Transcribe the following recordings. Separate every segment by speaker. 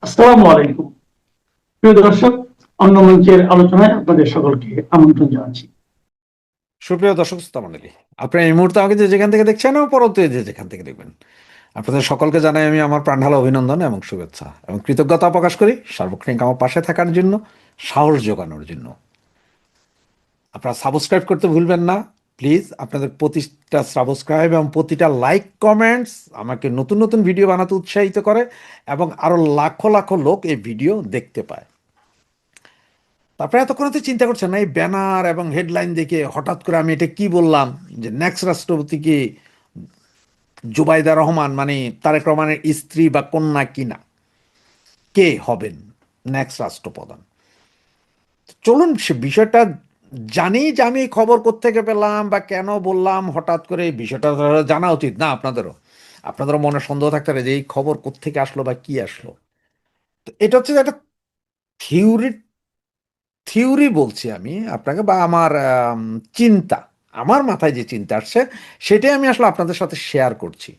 Speaker 1: আসসালামু আলাইকুম। প্রিয় দর্শক, অন্য মঞ্চের আলোচনায় আপনাদের সকলকে আমন্ত্রণ জানাচ্ছি।
Speaker 2: সুপ্রিয় দর্শক শ্রোতা মণ্ডলী, আপনারা এই মুহূর্তে আমাকে যে যেখান থেকে দেখছেন এবং পরবর্তী যে যেখান থেকে দেখবেন, আপনাদের সকলকে জানাই আমি আমার প্রাণঢালা অভিনন্দন এবং শুভেচ্ছা এবং কৃতজ্ঞতা প্রকাশ করি সার্বক্ষণিক আমার পাশে থাকার জন্য, সাহস যোগানোর জন্য। আপনারা সাবস্ক্রাইব করতে ভুলবেন না প্লিজ। আপনাদের প্রতিটা সাবস্ক্রাইব এবং প্রতিটা লাইক কমেন্টস আমাকে নতুন নতুন ভিডিও বানাতে উৎসাহিত করে এবং আরও লাখো লাখো লোক এই ভিডিও দেখতে পায়। তারপরে এতক্ষণ তো চিন্তা করছেন না, এই ব্যানার এবং হেডলাইন দেখে হঠাৎ করে আমি এটা কি বললাম যে নেক্সট রাষ্ট্রপতি কি জুবাইদা রহমান মানে তারেক রহমানের স্ত্রী বা কন্যা কিনা, কে হবেন নেক্সট রাষ্ট্রপ্রধান। চলুন সে বিষয়টা জানি যে আমি এই খবর কোত্থেকে পেলাম বা কেন বললাম হঠাৎ করে, এই বিষয়টা জানা উচিত না আপনাদেরও মনে সন্দেহ থাকতে পারে যে এই খবর কোত্থেকে আসলো বা কি আসলো। তো এটা হচ্ছে যে একটা থিওরি থিওরি বলছি আমি আপনাকে, বা আমার চিন্তা, আমার মাথায় যে চিন্তা আসছে সেটাই আমি আসলে আপনাদের সাথে শেয়ার করছি।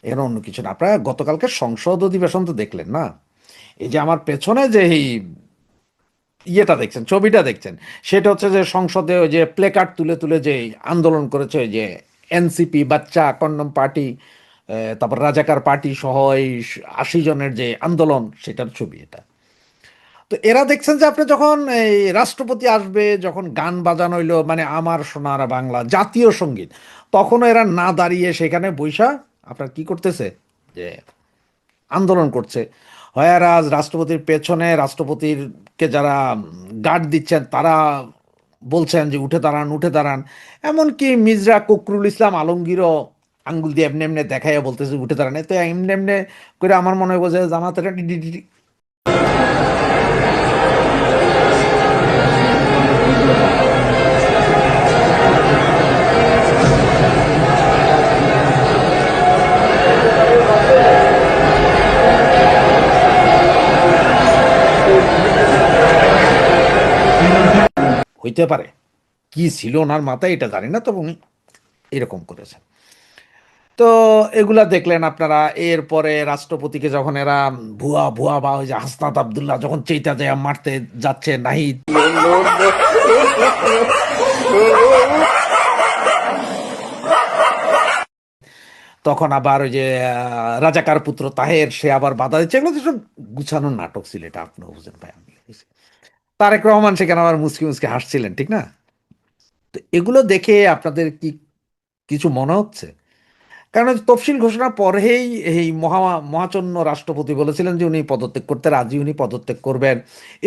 Speaker 2: এর অন্য কিছু না। আপনারা গতকালকে সংসদ অধিবেশন তো দেখলেন না? এই যে আমার পেছনে যে এই ইয়েটা দেখছেন, ছবিটা দেখছেন, সেটা হচ্ছে যে সংসদে ওই যে প্লেকার্ড তুলে তুলে যে আন্দোলন করেছে ওই যে এনসিপি, বাচ্চা কন্ডম পার্টি, তারপর রাজাকার পার্টি সহ এই 80 জনের যে আন্দোলন, সেটার ছবি এটা। তো এরা দেখছেন যে আপনি যখন এই রাষ্ট্রপতি আসবে, যখন গান বাজানো হইলো মানে আমার সোনার বাংলা জাতীয় সঙ্গীত, তখনও এরা না দাঁড়িয়ে সেখানে বৈশা আপনার কি করতেছে, যে আন্দোলন করছে। হয়ারাজ রাষ্ট্রপতির পেছনে রাষ্ট্রপতিরকে যারা গার্ড দিচ্ছেন তারা বলছেন যে উঠে দাঁড়ান উঠে দাঁড়ান। এমনকি মির্জা ফখরুল ইসলাম আলমগীরও আঙ্গুল দিয়ে এমনি এমনি দেখাইয়া বলতেছে উঠে দাঁড়ান। তো এমনি এমনি করে আমার মনে হয় যে জামাতের হইতে পারে, কি ছিল ওনার মাথায় এটা জানি না, তবে উনি এরকম করেছেন। তো এগুলা দেখলেন আপনারা। এরপরে রাষ্ট্রপতিকে যখন এরা ভুয়া ভুয়া বা ওই যে হাসনাত আবদুল্লাহ যখন চেইতা যায় মারতে যাচ্ছে নাহিদ, তখন আবার ওই যে রাজাকার পুত্র তাহের সে আবার বাধা দিচ্ছে। এগুলো তো সব গুছানোর নাটক ছিল, এটা আপনিও বুঝেন ভাই, আমি বুঝি। তারেক রহমান সেখানে আবার মুসকি মুসকি হাসছিলেন, ঠিক না? তো এগুলো দেখে আপনাদের কি কিছু মনে হচ্ছে? কারণ তফসিল ঘোষণার পরেই এই মহাচন্য রাষ্ট্রপতি বলেছিলেন যে উনি পদত্যাগ করতে রাজি, উনি পদত্যাগ করবেন।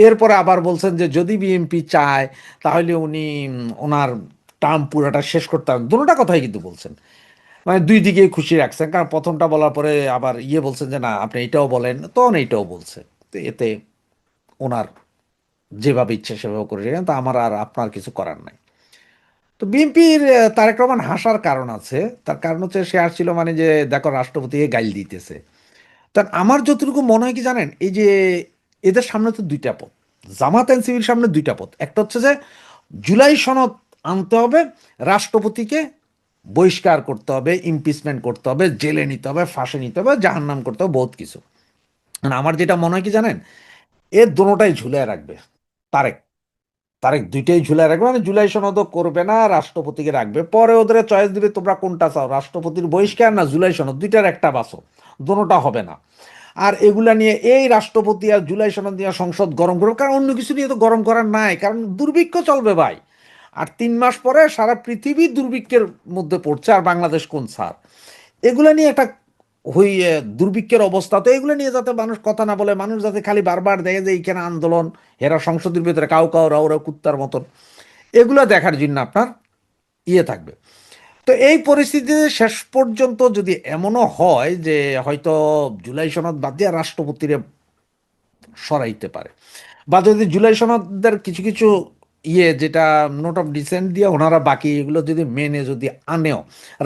Speaker 2: এরপরে আবার বলছেন যে যদি বিএনপি চায় তাহলে উনি ওনার টার্ম পুরাটা শেষ করতে পারেন। দুটোটা কথাই কিন্তু বলছেন, মানে দুই দিকে খুশি রাখছেন। কারণ প্রথমটা বলার পরে আবার বলছেন যে না আপনি এটাও বলেন, তখন এইটাও বলছে। তো এতে ওনার যেভাবে ইচ্ছে সেভাবে করে রেখেন, তা আমার আর আপনার কিছু করার নাই। তো বিএনপির তারেক রহমান হাসার কারণ আছে। তার কারণ হচ্ছে সে আসছিল মানে যে দেখো রাষ্ট্রপতিকে গাইল দিতেছে। তার আমার যতটুকু মনে হয় কি জানেন, এই যে এদের সামনে তো দুইটা পথ, জামাত এনসিপির সামনে দুইটা পথ। একটা হচ্ছে যে জুলাই সনদ আনতে হবে, রাষ্ট্রপতিকে বহিষ্কার করতে হবে, ইমপিচমেন্ট করতে হবে, জেলে নিতে হবে, ফাঁসি নিতে হবে, জাহান্নাম করতে হবে, বহুত কিছু। মানে আমার যেটা মনে হয় কি জানেন, এর দোনোটাই ঝুলিয়ে রাখবে তারেক। তারেক দুইটাই ঝুলাই রাখবে, মানে জুলাই সনদও করবে না, রাষ্ট্রপতিকে রাখবে। পরে ওদের চয়েস দিবে তোমরা কোনটা চাও, রাষ্ট্রপতির বহিষ্কার না জুলাই সনদ, দুইটার একটা বাসো, দোনোটা হবে না। আর এগুলা নিয়ে এই রাষ্ট্রপতি আর জুলাই সনদ নিয়ে সংসদ গরম করবে, কারণ অন্য কিছু নিয়ে তো গরম করার নাই, কারণ দুর্ভিক্ষ চলবে ভাই। আর 3 মাস পরে সারা পৃথিবী দুর্ভিক্ষের মধ্যে পড়ছে, আর বাংলাদেশ কোন ছাড়। এগুলা নিয়ে একটা হইয়ে দুর্ভিক্ষের অবস্থা, তো এগুলো নিয়ে যাতে মানুষ কথা না বলে, মানুষ যাতে খালি বারবার দেখে যে এইখানে আন্দোলন, এরা সংসদের ভিতরে কাউ কাউ রাও রাও কুত্তার মতন, এগুলো দেখার জন্য আপনার থাকবে। তো এই পরিস্থিতিতে শেষ পর্যন্ত যদি এমনও হয় যে হয়তো জুলাই সনদ বাদ দিয়ে রাষ্ট্রপতিরে সরাইতে পারে, বা যদি জুলাই সনদের কিছু কিছু যেটা নোট অফ ডিসেন্ট দিয়ে ওনারা বাকি এগুলো যদি মেনে যদি আনেও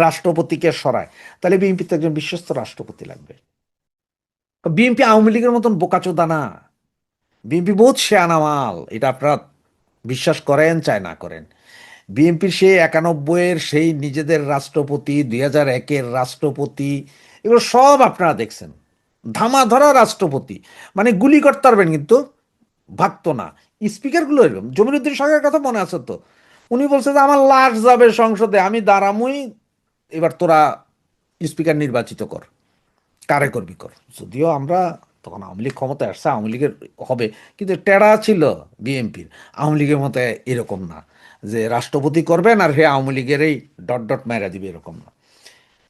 Speaker 2: রাষ্ট্রপতিকে সরায়, তাহলে বিএনপিতে একজন বিশ্বস্ত রাষ্ট্রপতি লাগবে। বিএনপি আওয়ামী লীগের মতন বোকাচোদা না, বিএনপি বহুত শেয়ানা মাল, এটা আপনারা বিশ্বাস করেন চাই না করেন। বিএনপির সেই 91-এর সেই নিজেদের রাষ্ট্রপতি, 2001-এর রাষ্ট্রপতি, এগুলো সব আপনারা দেখছেন। ধামাধরা রাষ্ট্রপতি, মানে গুলি করতে পারবেন কিন্তু ভাগতো না। স্পিকারগুলো এরকম, জমিরুদ্দিন সরকারের কথা মনে আছে তো, উনি বলছে যে আমার লাশ যাবে সংসদে, আমি দাঁড়ামই, এবার তোরা স্পিকার নির্বাচিত কর, কারে করবি কর। যদিও আমরা তখন আওয়ামী লীগ ক্ষমতায় আসছে, আওয়ামী লীগের হবে, কিন্তু টেরা ছিল বিএনপির। আওয়ামী লীগের মতো এরকম না যে রাষ্ট্রপতি করবেন আর হে আওয়ামী লীগেরই ডট ডট মেরা দিবে, এরকম না।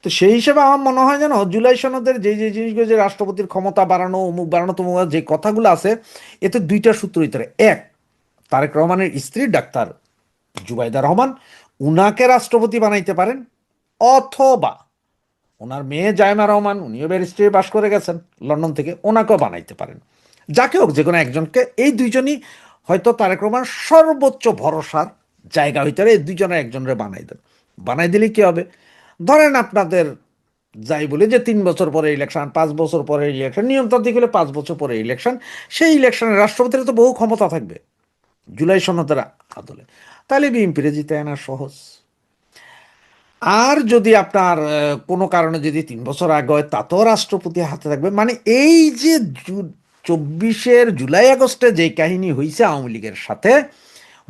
Speaker 2: তো সেই হিসেবে আমার মনে হয় যেন জুলাই সনদের যে যে জিনিসগুলো, যে রাষ্ট্রপতির ক্ষমতা বাড়ানো, অমুক বাড়ানো তমুক বাড়ানো, যে কথাগুলো আছে, এতে দুইটা সূত্র ভিতরে। এক, তারেক রহমানের স্ত্রী ডাক্তার জুবাইদা রহমান, উনাকে রাষ্ট্রপতি বানাইতে পারেন, অথবা ওনার মেয়ে জায়মা রহমান, উনিও ব্যারিস্টারি পাশ করে গেছেন লন্ডন থেকে, ওনাকেও বানাইতে পারেন। যাকে হোক, যে কোনো একজনকে, এই দুইজনই হয়তো তারেক রহমান সর্বোচ্চ ভরসার জায়গা হইতে পারে, এই দুইজনের একজনের বানাই দেন। বানাই দিলে কি হবে, ধরেন আপনাদের যাই বলি যে 3 বছর পরে ইলেকশন, 5 বছর পরে ইলেকশন, নিয়মতান্ত্রিক হলে 5 বছর পরে ইলেকশন, সেই ইলেকশনে রাষ্ট্রপতির তো বহু ক্ষমতা থাকবে জুলাই সনদের আদলে, তাহলে বিএনপিরে জিতে আনা সহজ। আর যদি আপনার কোনো কারণে যদি 3 বছর আগে হয়, তাতেও রাষ্ট্রপতি হাতে থাকবে। মানে এই যে 24-এর জুলাই আগস্টে যে কাহিনী হয়েছে আওয়ামী লীগের সাথে,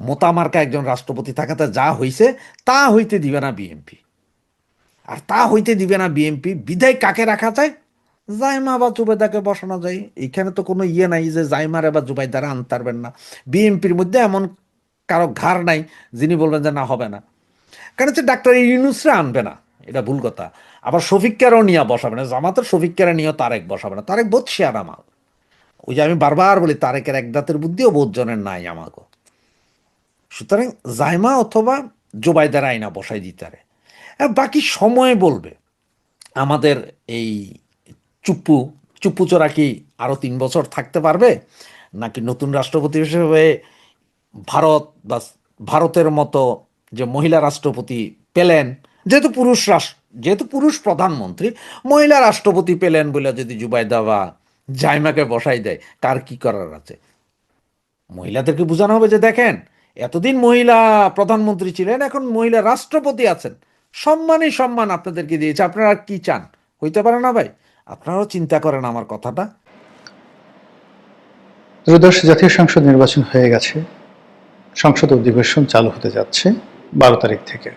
Speaker 2: মোতামার্কা একজন রাষ্ট্রপতি থাকাতে যা হয়েছে, তা হইতে দিবে না বিএনপি। আর তা হইতে দিবে না বিএনপি বিধায় কাকে রাখা যায়, জাইমা বা জুবেদাকে বসানো যায়। এখানে তো কোনো ইয়ে নাই যে জাইমারে বা জুবাইদারা আনতে পারবেন না। বিএনপির মধ্যে এমন কারো ঘাড় নাই যিনি বলবেন যে না, হবে না। কারণ হচ্ছে ডাক্তার ইউনূসরা আনবে না, এটা ভুল কথা। আবার শফিককেও নিয়ে বসাবে না, জামাতের শফিককে নিয়েও তারেক বসাবে না। তারেক বোধ শেয়ার আমার, ওই যে আমি বারবার বলি, তারেকের এক দাঁতের বুদ্ধিও বোধ জনের নাই আমাকে। সুতরাং জাইমা অথবা জোবাইদার আইনা বসাই দিতে পারে। আর বাকি সময় বলবে আমাদের এই চুপ্পু চুপ্পু চোরা কি আরো 3 বছর থাকতে পারবে, নাকি নতুন রাষ্ট্রপতি হিসেবে ভারত বা ভারতের মতো যে মহিলা রাষ্ট্রপতি পেলেন, যেহেতু পুরুষ প্রধানমন্ত্রী, মহিলা রাষ্ট্রপতি পেলেন বলে যদি জুবাইদা বা জাইমাকে বসাই দেয়, কার কি করার আছে? মহিলাদেরকে বোঝানো হবে যে দেখেন, এতদিন মহিলা প্রধানমন্ত্রী ছিলেন, এখন মহিলা রাষ্ট্রপতি আছেন, সম্মানই সম্মান আপনাদেরকে দিয়েছে, আপনারা আর কি চান? হইতে পারে না ভাই? আপনারাও চিন্তা করেন আমার কথাটা।
Speaker 3: ত্রয়োদশ জাতীয় সংসদ নির্বাচন হয়ে গেছে, সংসদ অধিবেশন চালু হতে যাচ্ছে 12 তারিখ থেকে।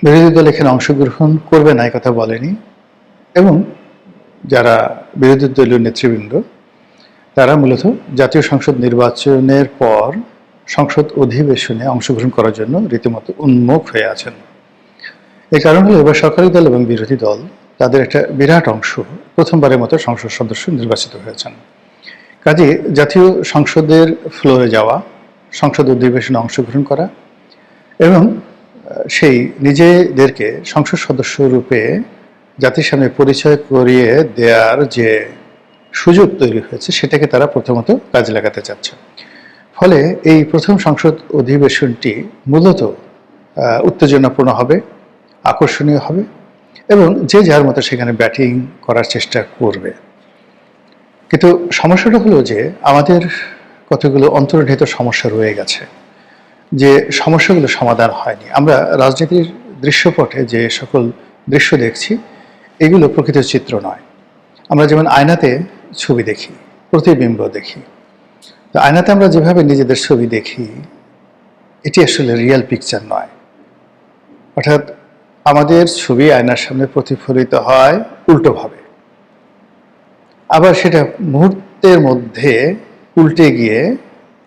Speaker 3: বিরোধী দল এখানে অংশগ্রহণ করবে না, কথা বলেনি। এবং যারা বিরোধী দলীয় নেতৃবৃন্দ, তারা মূলত জাতীয় সংসদ নির্বাচনের পর সংসদ অধিবেশনে অংশগ্রহণ করার জন্য রীতিমতো উন্মুখ হয়ে আছেন। এই কারণ হলো, এবার সরকারি দল এবং বিরোধী দল, তাদের একটা বিরাট অংশ প্রথমবারের মতো সংসদ সদস্য নির্বাচিত হয়েছেন। কাজে জাতীয় সংসদের ফ্লোরে যাওয়া, সংসদ অধিবেশনে অংশগ্রহণ করা এবং সেই নিজেদেরকে সংসদ সদস্য রূপে জাতির সামনে পরিচয় করিয়ে দেওয়ার যে সুযোগ তৈরি হয়েছে, সেটাকে তারা প্রথমত কাজে লাগাতে চাচ্ছে। ফলে এই প্রথম সংসদ অধিবেশনটি মূলত উত্তেজনাপূর্ণ হবে, আকর্ষণীয় হবে এবং যে যার মতো সেখানে ব্যাটিং করার চেষ্টা করবে। কিন্তু সমস্যাটা হলো যে আমাদের কতগুলো অন্তর্নিহিত সমস্যা রয়ে গেছে, যে সমস্যাগুলো সমাধান হয়নি। আমরা রাজনীতির দৃশ্যপটে যে সকল দৃশ্য দেখছি, এগুলো প্রকৃত চিত্র নয়। আমরা যেমন আয়নাতে ছবি দেখি, প্রতিবিম্ব দেখি, তো আয়নাতে আমরা যেভাবে নিজেদের ছবি দেখি, এটি আসলে রিয়েল পিকচার নয়। অর্থাৎ আমাদের ছবি আয়নার সামনে প্রতিফলিত হয় উল্টোভাবে, আবার সেটা মুহূর্তের মধ্যে উল্টে গিয়ে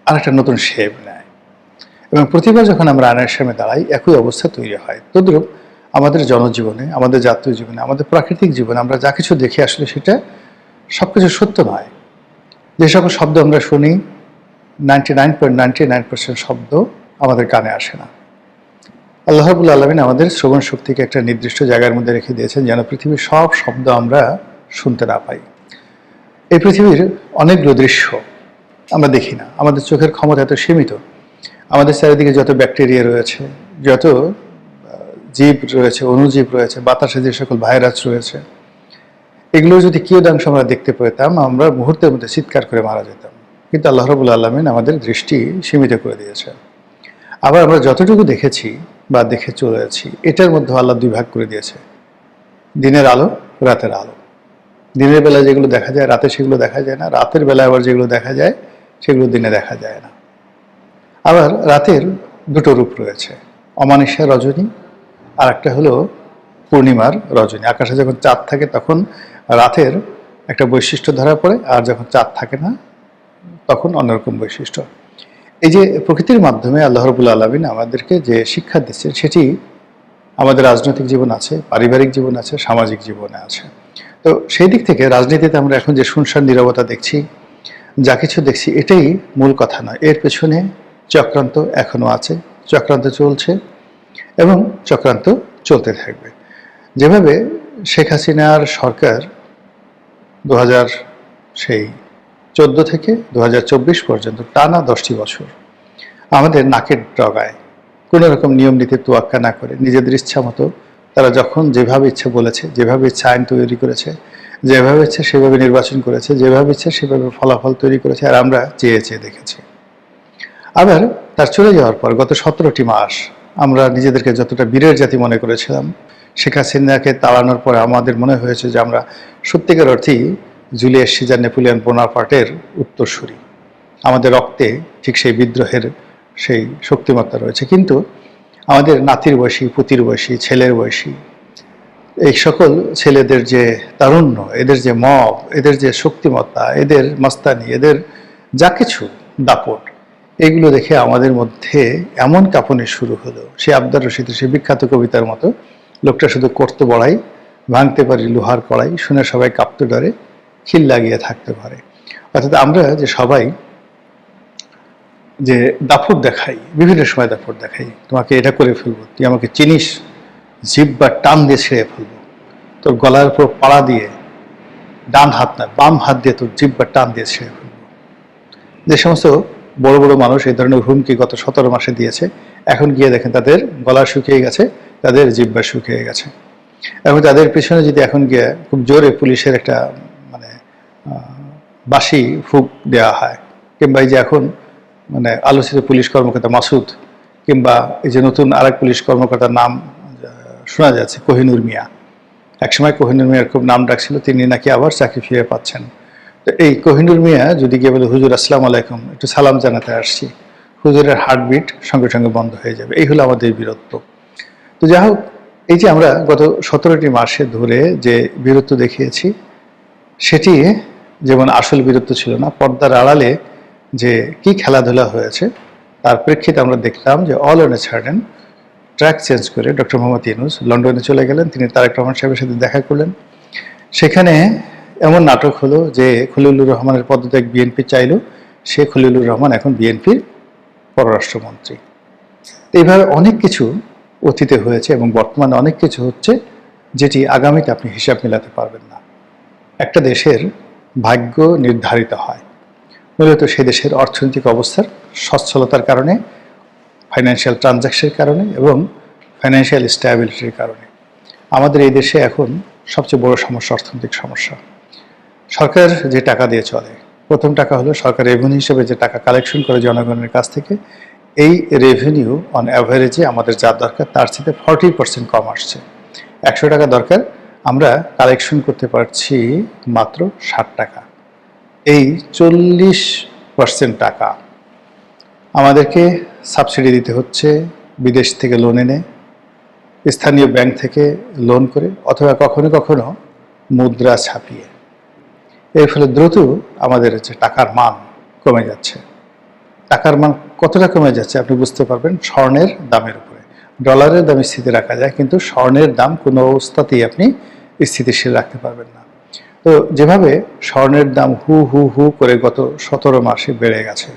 Speaker 3: আরেকটা নতুন শেপ নেয়। এবং প্রতিবার যখন আমরা আয়নার সামনে দাঁড়াই, একই অবস্থা তৈরি হয়। তদ্রূপ আমাদের জনজীবনে, আমাদের জাতীয় জীবনে, আমাদের প্রাকৃতিক জীবনে আমরা যা কিছু দেখি, আসলে সেটা সবকিছু সত্য নয়। যে সকল শব্দ আমরা শুনি, 99.99% শব্দ আমাদের কানে আসে না। আল্লাহ রাব্বুল আলামিন আমাদের শ্রবণ শক্তিকে একটা নির্দিষ্ট জায়গার মধ্যে রেখে দিয়েছেন, যেন পৃথিবীর সব শব্দ আমরা শুনতে না পাই। এই পৃথিবীর অনেকগুলো দৃশ্য আমরা দেখি না, আমাদের চোখের ক্ষমতা এত সীমিত। আমাদের চারিদিকে যত ব্যাকটেরিয়া রয়েছে, যত জীব রয়েছে, অণুজীব রয়েছে, বাতাসে যে সকল ভাইরাস রয়েছে, এগুলো যদি কিয়দাংশ আমরা দেখতে পেতাম, আমরা মুহূর্তের মধ্যে চিৎকার করে মারা যেতাম। কিন্তু আল্লাহ রাব্বুল আলামিন আমাদের দৃষ্টি সীমিত করে দিয়েছে। আবার আমরা যতটুকু দেখেছি বা দেখে চলেছি, এটার মধ্যে আল্লাহ 2 ভাগ করে দিয়েছে, দিনের আলো, রাতের আলো। দিনের বেলা যেগুলো দেখা যায় রাতে সেগুলো দেখা যায় না, রাতের বেলা আবার যেগুলো দেখা যায় সেগুলো দিনে দেখা যায় না। আবার রাতের দুটো রূপ রয়েছে, অমানিসা রজনী আর একটা হলো পূর্ণিমার রজনী। আকাশে যখন চাঁদ থাকে তখন রাতের একটা বৈশিষ্ট্য ধরা পড়ে, আর যখন চাঁদ থাকে না তখন অন্যরকম বৈশিষ্ট্য। এই যে প্রকৃতির মাধ্যমে আল্লাহ রাব্বুল আলামিন আমাদেরকে যে শিক্ষা দিচ্ছেন সেটি আমাদের রাজনৈতিক জীবন আছে, পারিবারিক জীবন আছে, সামাজিক জীবনে আছে। তো সেই দিক থেকে রাজনীতিতে আমরা এখন যে শুনশান নীরবতা দেখছি, যা কিছু দেখছি, এটাই মূল কথা নয়। এর পেছনে চক্রান্ত এখনো আছে, চক্রান্ত চলছে এবং চক্রান্ত চলতে থাকবে। যেভাবে শেখ হাসিনার সরকার 2014 থেকে 2024 পর্যন্ত টানা 10টি বছর আমাদের নাকের ডগায় কোনো রকম নিয়ম নীতি তোয়াক্কা না করে নিজেদের ইচ্ছা মতো তারা যখন যেভাবে ইচ্ছা বলেছে, যেভাবে ইচ্ছা আইন তৈরি করেছে, যেভাবে ইচ্ছা সেভাবে নির্বাচন করেছে, যেভাবে ইচ্ছা সেভাবে ফলাফল তৈরি করেছে, আর আমরা চেয়ে চেয়ে দেখেছি। আবার তার চলে যাওয়ার পর গত 17টি মাস আমরা নিজেদেরকে যতটা বীরের জাতি মনে করেছিলাম, শেখ হাসিনাকে তাড়ানোর পরে আমাদের মনে হয়েছে যে আমরা সত্যিকার অর্থেই জুলিয়াস সিজার, নেপোলিয়ন বোনাপার্টের উত্তরসূরি। আমাদের রক্তে ঠিক সেই বিদ্রোহের সেই শক্তিমত্তা রয়েছে। কিন্তু আমাদের নাতির বয়সী, পুতির বয়সী, ছেলের বয়সী এই সকল ছেলেদের যে তারুণ্য, এদের যে মব, এদের যে শক্তিমত্তা, এদের মাস্তানি, এদের যা কিছু দাপট, এগুলো দেখে আমাদের মধ্যে এমন কাঁপুনি শুরু হলো, সে আবদার রশিদের সে বিখ্যাত কবিতার মতো, লোকটা শুধু করতে বড়াই, ভাঙতে পারি লোহার কড়াই, শুনে সবাই কাঁপতে ডরে, খিল লাগিয়ে থাকতে পারে। অর্থাৎ আমরা যে সবাই যে দাপট দেখাই, বিভিন্ন সময় দাপট দেখাই, তোমাকে এটা করে ফেলবো, তুই আমাকে চিনিস, জিহ্বা টান দিয়ে ছেড়ে ফেলবো, তোর গলার উপর পাড়া দিয়ে, ডান হাত না বাম হাত দিয়ে তোর জিহ্বা টান দিয়ে ছেড়ে ফেলবো। যে সমস্ত বড় বড় মানুষ এই ধরনের হুমকি গত 17 মাসে দিয়েছে, এখন গিয়ে দেখেন তাদের গলা শুকিয়ে গেছে, তাদের জিহ্বা শুকিয়ে গেছে। এবং তাদের পিছনে যদি এখন গিয়ে খুব জোরে পুলিশের একটা মানে বাঁশি ফুঁক দেওয়া হয়, কিংবা এই যে এখন মানে আলোচিত পুলিশ কর্মকর্তা মাসুদ, কিংবা এই যে নতুন আরেক পুলিশ কর্মকর্তার নাম শোনা যাচ্ছে কোহিনুর মিয়া, একসময় কোহিনুর মিয়ার খুব নাম ডাকছিল, তিনি নাকি আবার চাকরি ফিরে পাচ্ছেন। তো এই কোহিনুর মিয়া যদি গিয়ে বলে হুজুর আসসালামু আলাইকুম, একটু সালাম জানাতে আসছি, হুজুরের হার্টবিট সঙ্গে সঙ্গে বন্ধ হয়ে যাবে। এই হলো আমাদের বীরত্ব। তো যাই হোক, এই যে আমরা গত 17টি মাসে ধরে যে বীরত্ব দেখিয়েছি, সেটি যেমন আসল বীরত্ব ছিল না, পর্দার আড়ালে যে কি খেলাধুলা হয়েছে তার প্রেক্ষিতে আমরা দেখলাম যে all on a sudden track change করে ডক্টর মোহাম্মদ ইউনূস লন্ডনে চলে গেলেন। তিনি তারেক রহমান সাহেবের সাথে দেখা করলেন। সেখানে এমন নাটক হলো যে খলিলুর রহমানের পদত্যাগ বিএনপি চাইল, সে খলিলুর রহমান এখন বিএনপির পররাষ্ট্রমন্ত্রী। এইভাবে অনেক কিছু অতীতে হয়েছে এবং বর্তমানে অনেক কিছু হচ্ছে যেটি আগামীতে আপনি হিসাব মেলাতে পারবেন না। একটা দেশের ভাগ্য নির্ধারিত হয় মূলত সে দেশের অর্থনৈতিক অবস্থার সচ্ছলতার কারণে, ফাইন্যান্সিয়াল ট্রানজাকশনের কারণে এবং ফাইন্যান্সিয়াল স্ট্যাবিলিটির কারণে। আমাদের এই দেশে এখন সবচেয়ে বড় সমস্যা অর্থনৈতিক সমস্যা। সরকার যে টাকা দিয়ে চলে, প্রথম টাকা হলো সরকার রেভিনিউ হিসেবে যে টাকা কালেকশন করে জনগণের কাছ থেকে, এই রেভিনিউ অন অ্যাভারেজে আমাদের যা দরকার তার সাথে 40% কম আসছে। 100 টাকা দরকার, আমরা কালেকশন করতে পারছি মাত্র 60 টাকা। এই 40% টাকা আমাদেরকে সাবসিডি দিতে হচ্ছে বিদেশ থেকে লোন এনে, স্থানীয় ব্যাংক থেকে লোন করে, অথবা কখনো কখনো মুদ্রা ছাপিয়ে। এর ফলে দ্রুত আমাদের যে টাকার মান কমে যাচ্ছে। টাকার মান কতটা কমে যাচ্ছে আপনি বুঝতে পারবেন স্বর্ণের দামের উপরে। ডলারের দাম স্থিতি রাখা যায়, কিন্তু স্বর্ণের দাম কোনো অবস্থাতেই আপনি স্থিতিশীল রাখতে পারবেন না। তো যেভাবে স্বর্ণের দাম হু হু হু করে গত 17 মাসে বেড়ে গেছে,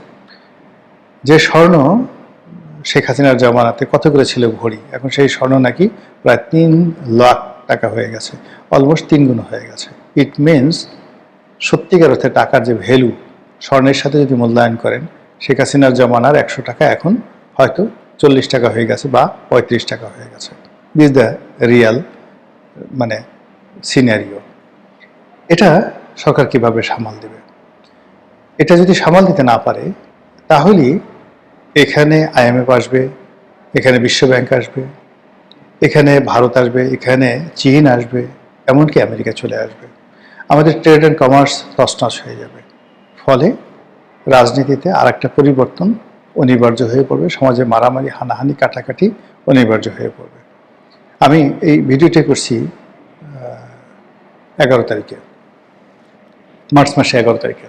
Speaker 3: যে স্বর্ণ শেখ হাসিনার জামানাতে কত করে ছিল ভরি, এখন সেই স্বর্ণ নাকি প্রায় 3 লাখ টাকা হয়ে গেছে, অলমোস্ট 3 গুণ হয়ে গেছে। ইট মিনস সত্যিকার অর্থে টাকার যে ভ্যালু স্বর্ণের সাথে যদি মূল্যায়ন করেন, শেখ হাসিনার জমানার 100 টাকা এখন হয়তো 40 টাকা হয়ে গেছে বা 35 টাকা হয়ে গেছে। দিস দ্য রিয়াল মানে সিনারিও। এটা সরকার কিভাবে সামাল দেবে? এটা যদি সামাল দিতে না পারে, তাহলে এখানে IMF আসবে, এখানে বিশ্বব্যাংক আসবে, এখানে ভারত আসবে, এখানে চীন আসবে, এমনকি আমেরিকা চলে আসবে। আমাদের ট্রেড অ্যান্ড কমার্স তছনছ হয়ে যাবে। ফলে রাজনীতিতে আর একটা পরিবর্তন অনিবার্য হয়ে পড়বে, সমাজে মারামারি, হানাহানি, কাটাকাটি অনিবার্য হয়ে পড়বে। আমি এই ভিডিওটি করছি 11 তারিখে, মার্চ মাসে 11 তারিখে।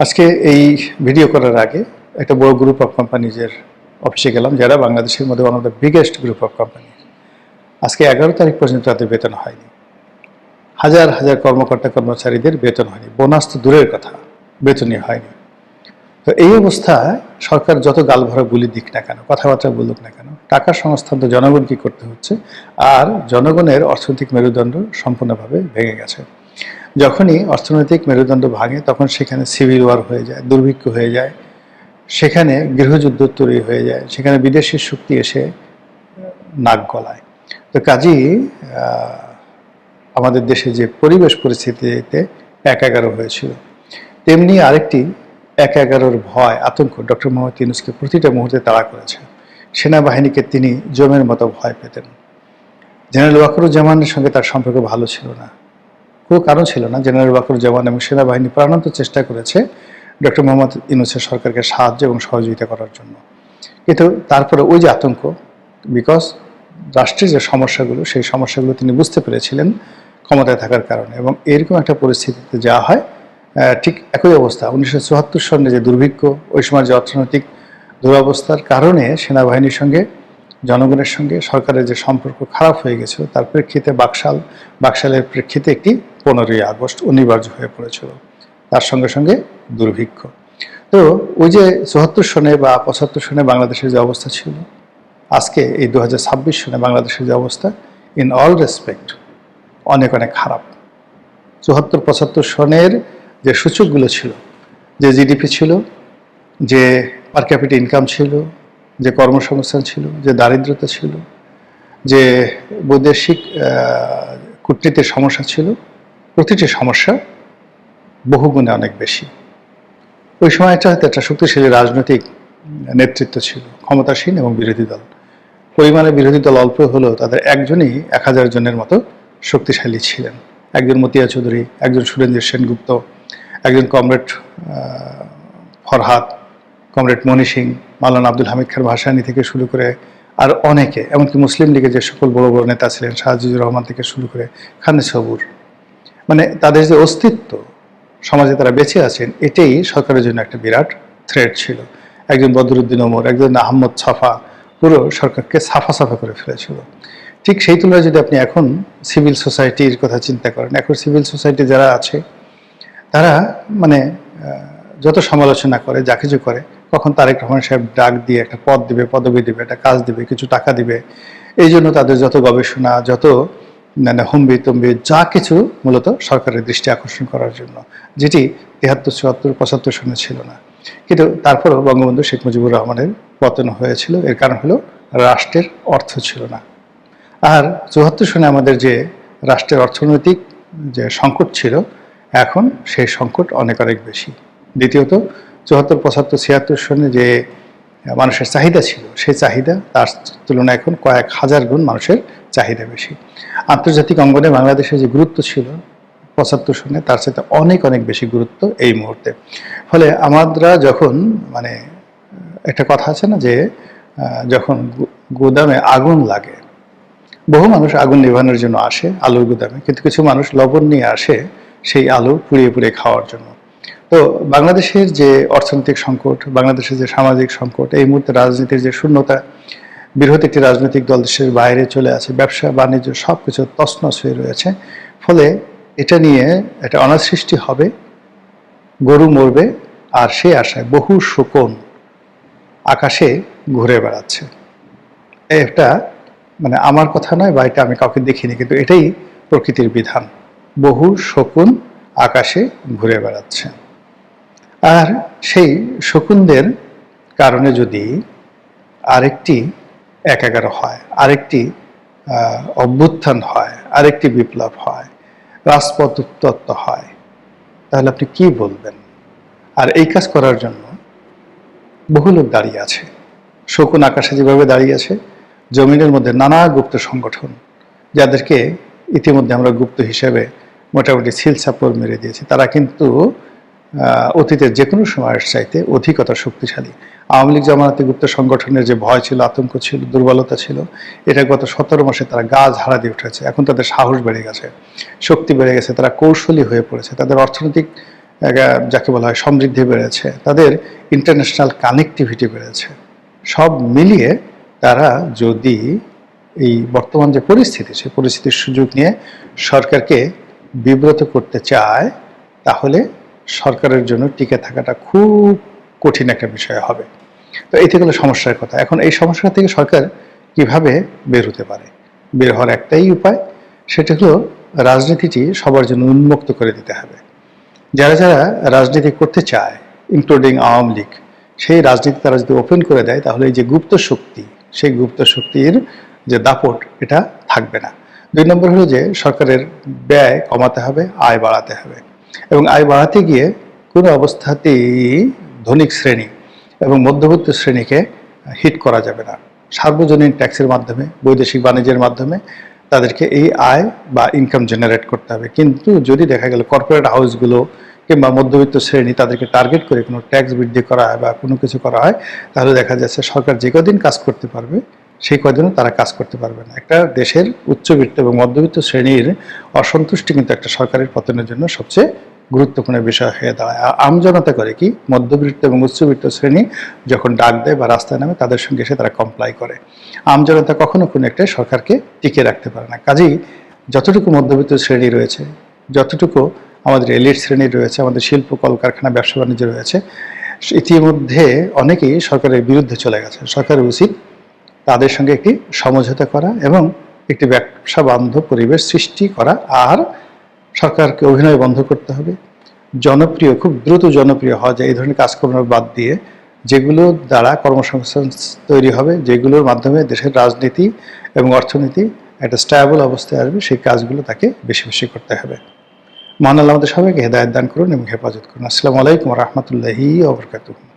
Speaker 3: আজকে এই ভিডিও করার আগে একটা বড় গ্রুপ অফ কোম্পানিজের অফিসে গেলাম, যারা বাংলাদেশের মধ্যে one of the biggest group of company. আজকে 11 তারিখ পর্যন্ত তাদের বেতন হয়নি। হাজার হাজার কর্মকর্তা কর্মচারীদের বেতন হয়নি, বোনাস তো দূরের কথা, বেতনই হয়নি। তো এই অবস্থায় সরকার যত গালভরা বুলি দিক না কেন, কথাবার্তা বলুক না কেন, টাকার সংস্থান তো জনগণকে করতে হচ্ছে। আর জনগণের অর্থনৈতিক মেরুদণ্ড সম্পূর্ণভাবে ভেঙে গেছে। যখনই অর্থনৈতিক মেরুদণ্ড ভাঙে তখন সেখানে সিভিল ওয়ার হয়ে যায়, দুর্ভিক্ষ হয়ে যায়, সেখানে গৃহযুদ্ধ তৈরি হয়ে যায়, সেখানে বিদেশি শক্তি এসে নাক গলায়। তো কাজেই আমাদের দেশে যে পরিবেশ পরিস্থিতিতে 1-11 হয়েছিল, তেমনি আরেকটি 1-11-র ভয়, আতঙ্ক ডক্টর মোহাম্মদ ইউনূসকে প্রতিটা মুহূর্তে তাড়া করেছে। সেনাবাহিনীকে তিনি জমের মতো ভয় পেতেন। জেনারেল ওয়াকারুজ্জামানের সঙ্গে তার সম্পর্ক ভালো ছিল না, কোনো কারণ ছিল না। জেনারেল ওয়াকারুজ্জামান এবং সেনাবাহিনী প্রাণান্ত চেষ্টা করেছে ডক্টর মোহাম্মদ ইউনূসের সরকারকে সাহায্য এবং সহযোগিতা করার জন্য। কিন্তু তারপরে ওই যে আতঙ্ক, বিকজ রাষ্ট্রের যে সমস্যাগুলো, সেই সমস্যাগুলো তিনি বুঝতে পেরেছিলেন ক্ষমতায় থাকার কারণে। এবং এরকম একটা পরিস্থিতিতে যাওয়া হয়, ঠিক একই অবস্থা 1974 সনে যে দুর্ভিক্ষ, ওই সময় যে অর্থনৈতিক দুরবস্থার কারণে সেনাবাহিনীর সঙ্গে জনগণের সঙ্গে সরকারের যে সম্পর্ক খারাপ হয়ে গেছিল, তার প্রেক্ষিতে বাকশালের প্রেক্ষিতে একটি 15ই আগস্ট অনিবার্য হয়ে পড়েছিল, তার সঙ্গে সঙ্গে দুর্ভিক্ষ। তো ওই যে 74 সনে বা 75 সনে বাংলাদেশের যে অবস্থা ছিল, আজকে এই 2026 সনে বাংলাদেশের যে অবস্থা, ইন অল রেসপেক্ট অনেক অনেক খারাপ। 74-75 সনের যে সূচকগুলো ছিল, যে জিডিপি ছিল, যে পার ক্যাপিটা ইনকাম ছিল, যে কর্মসংস্থান ছিল, যে দারিদ্রতা ছিল, যে বৈদেশিক কূটনীতির সমস্যা ছিল, প্রতিটি সমস্যা বহুগুণে অনেক বেশি। ওই সময়টা হয়তো একটা শক্তিশালী রাজনৈতিক নেতৃত্ব ছিল, ক্ষমতাসীন এবং বিরোধী দল। পরিমাণে বিরোধী দল অল্প হলেও তাদের একজনই 1000 জনের মতো শক্তিশালী ছিলেন। একজন মতিয়া চৌধুরী, একজন সুরেন্দ্র সেনগুপ্ত, একজন কমরেড ফরহাদ, কমরেড মনি সিং, মাওলানা আব্দুল হামিদ খান ভাসানী থেকে শুরু করে আর অনেকে, এমনকি মুসলিম লীগের যে সকল বড় বড় নেতা ছিলেন, শাহজিজুর রহমান থেকে শুরু করে খানে সবুর, মানে তাদের যে অস্তিত্ব, সমাজে তারা বেঁচে আছেন, এটাই সরকারের জন্য একটা বিরাট থ্রেট ছিল। একজন বদরুদ্দিন ওমর, একজন আহমদ ছফা, পুরো সরকারকে সাফা সাফা করে ফেলেছিল। ঠিক সেই তুলনায় যদি আপনি এখন সিভিল সোসাইটির কথা চিন্তা করেন, এখন সিভিল সোসাইটি যারা আছে তারা মানে যত সমালোচনা করে, যা কিছু করে, কখন তারেক রহমান সাহেব ডাক দিয়ে একটা পদ দিবে, পদবি দিবে, একটা কাজ দিবে, কিছু টাকা দিবে, এই জন্য তাদের যত গবেষণা, যত মানে হুম্বি তম্বি, যা কিছু মূলত সরকারের দৃষ্টি আকর্ষণ করার জন্য, যেটি 73, 74, 75 সনে ছিল না। কিন্তু তারপরেও বঙ্গবন্ধু শেখ মুজিবুর রহমানের পতন হয়েছিল। এর কারণ হলো রাষ্ট্রের অর্থ ছিল না। আর 74 সনে আমাদের যে রাষ্ট্রের অর্থনৈতিক যে সংকট ছিল, এখন সেই সংকট অনেক অনেক বেশি। দ্বিতীয়ত 74, 75, 76 সনে যে মানুষের চাহিদা ছিল, সেই চাহিদা তার তুলনায় এখন কয়েক হাজার গুণ মানুষের চাহিদা বেশি। আন্তর্জাতিক অঙ্গনে বাংলাদেশের যে গুরুত্ব ছিল 75 সনে, তার সাথে অনেক অনেক বেশি গুরুত্ব এই মুহূর্তে। ফলে আমরা যখন মানে একটা কথা আছে না যে যখন গুদামে আগুন লাগে, বহু মানুষ আগুন নেভানোর জন্য আসে আলুর গুদামে, কিন্তু কিছু মানুষ লবণ নিয়ে আসে সেই আলু পুড়িয়ে পুড়িয়ে খাওয়ার জন্য। তো বাংলাদেশের যে অর্থনৈতিক সংকট, বাংলাদেশের যে সামাজিক সংকট, এই মুহূর্তে রাজনীতির যে শূন্যতা, বৃহৎ একটি রাজনৈতিক দল দেশের বাইরে চলে আছে, ব্যবসা বাণিজ্য সব কিছু তছনছ হয়ে রয়েছে। ফলে এটা নিয়ে একটা অনাসৃষ্টি হবে, গরু মরবে, আর সে আশায় বহু শকুন আকাশে ঘুরে বেড়াচ্ছে। একটা মানে আমার কথা নয়, বা এটা আমি কাউকে দেখিনি, কিন্তু এটাই প্রকৃতির বিধান। বহু শকুন আকাশে ঘুরে বেড়াচ্ছে। আর সেই শকুনদের কারণে যদি আরেকটি 1-11 হয়, আরেকটি অভ্যুত্থান হয়, আরেকটি বিপ্লব হয়, রাজপথ উত্তপ্ত হয়, তাহলে আপনি কি বলবেন? আর এই কাজ করার জন্য বহু লোক দাঁড়িয়ে আছে। শকুন আকাশে যেভাবে দাঁড়িয়ে আছে, জমিনের মধ্যে নানা গুপ্ত সংগঠন, যাদেরকে ইতিমধ্যে আমরা গুপ্ত হিসেবে মোটামুটি সিল সাপোর্ট মেরে দিয়েছে। তারা কিন্তু অতীতের যে কোনো সময়ের চাইতে অধিকতর শক্তিশালী। আওয়ামী লীগ জামায়াতে গুপ্ত সংগঠনের যে ভয় ছিল, আতঙ্ক ছিল, দুর্বলতা ছিল, এটা গত 17 মাসে তারা গা ঝাড়া দিয়ে উঠেছে। এখন তাদের সাহস বেড়ে গেছে, শক্তি বেড়ে গেছে, তারা কৌশলী হয়ে পড়েছে, তাদের অর্থনৈতিক যাকে বলা হয় সমৃদ্ধি বেড়েছে, তাদের ইন্টারন্যাশনাল কানেক্টিভিটি বেড়েছে। সব মিলিয়ে তারা যদি এই বর্তমান যে পরিস্থিতি, সেই পরিস্থিতির সুযোগ নিয়ে সরকারকে বিব্রত করতে চায়, তাহলে সরকারের জন্য টিকে থাকাটা খুব কঠিন একটা বিষয় হবে। তো এই থেকে হলো সমস্যার কথা। এখন এই সমস্যা থেকে সরকার কিভাবে বের হতে পারে? বের হওয়ার একটাই উপায়, সেটা হলো রাজনীতিটি সবার জন্য উন্মুক্ত করে দিতে হবে। যারা যারা রাজনীতি করতে চায়, ইনক্লুডিং আওয়ামী লীগ, সেই রাজনীতি তারা যদি ওপেন করে দেয়, তাহলে এই যে গুপ্ত শক্তি, সেই গুপ্ত শক্তির যে দাপট, এটা থাকবে না। 2 নম্বর হলো যে সরকারের ব্যয় কমাতে হবে, আয় বাড়াতে হবে। এবং আয় বাড়াতে গিয়ে কোনো অবস্থাতেই ধনিক শ্রেণী এবং মধ্যবিত্ত শ্রেণীকে হিট করা যাবে না। সার্বজনীন ট্যাক্সের মাধ্যমে, বৈদেশিক বাণিজ্যের মাধ্যমে তাদেরকে এই আয় বা ইনকাম জেনারেট করতে হবে। কিন্তু যদি দেখা গেল কর্পোরেট হাউসগুলো কিংবা মধ্যবিত্ত শ্রেণী, তাদেরকে টার্গেট করে কোনো ট্যাক্স বৃদ্ধি করা হয় বা কোনো কিছু করা হয়, তাহলে দেখা যাচ্ছে সরকার যে কদিন কাজ করতে পারবে, সেই কদিনও তারা কাজ করতে পারবে না। একটা দেশের উচ্চবিত্ত এবং মধ্যবিত্ত শ্রেণীর অসন্তুষ্টি কিন্তু একটা সরকারের পতনের জন্য সবচেয়ে গুরুত্বপূর্ণ বিষয় হয়ে দাঁড়ায়। আমজনতা করে কি, মধ্যবিত্ত এবং উচ্চবিত্ত শ্রেণী যখন ডাক দেয় বা রাস্তায় নামে, তাদের সঙ্গে এসে তারা কমপ্লাই করে। আমজনতা কখনো কোনো একটা সরকারকে টিকিয়ে রাখতে পারে না। কাজেই যতটুকু মধ্যবিত্ত শ্রেণী রয়েছে, যতটুকু আমাদের এলিট শ্রেণী রয়েছে, আমাদের শিল্প কলকারখানা ব্যবসা বাণিজ্য রয়েছে, ইতিমধ্যে অনেকেই সরকারের বিরুদ্ধে চলে গেছে। সরকারের উচিত তাদের সঙ্গে একটি সমঝোতা করা এবং একটি ব্যবসা বান্ধব পরিবেশ সৃষ্টি করা। আর সরকারকে অভিনয় বন্ধ করতে হবে, জনপ্রিয়, খুব দ্রুত জনপ্রিয় হওয়া যায় এই ধরনের কাজকর্ম বাদ দিয়ে যেগুলো দ্বারা কর্মসংস্থান তৈরি হবে, যেগুলোর মাধ্যমে দেশের রাজনীতি এবং অর্থনীতি একটা স্ট্যাবল অবস্থায় আসবে, সেই কাজগুলো তাকে বেশি বেশি করতে হবে। মহান আল্লাহ আমাদের সবাইকে হেদায়েত দান করুন এবং হেফাজত করুন। আসসালামু আলাইকুম ওয়া রাহমাতুল্লাহি ওয়া বারাকাতুহু।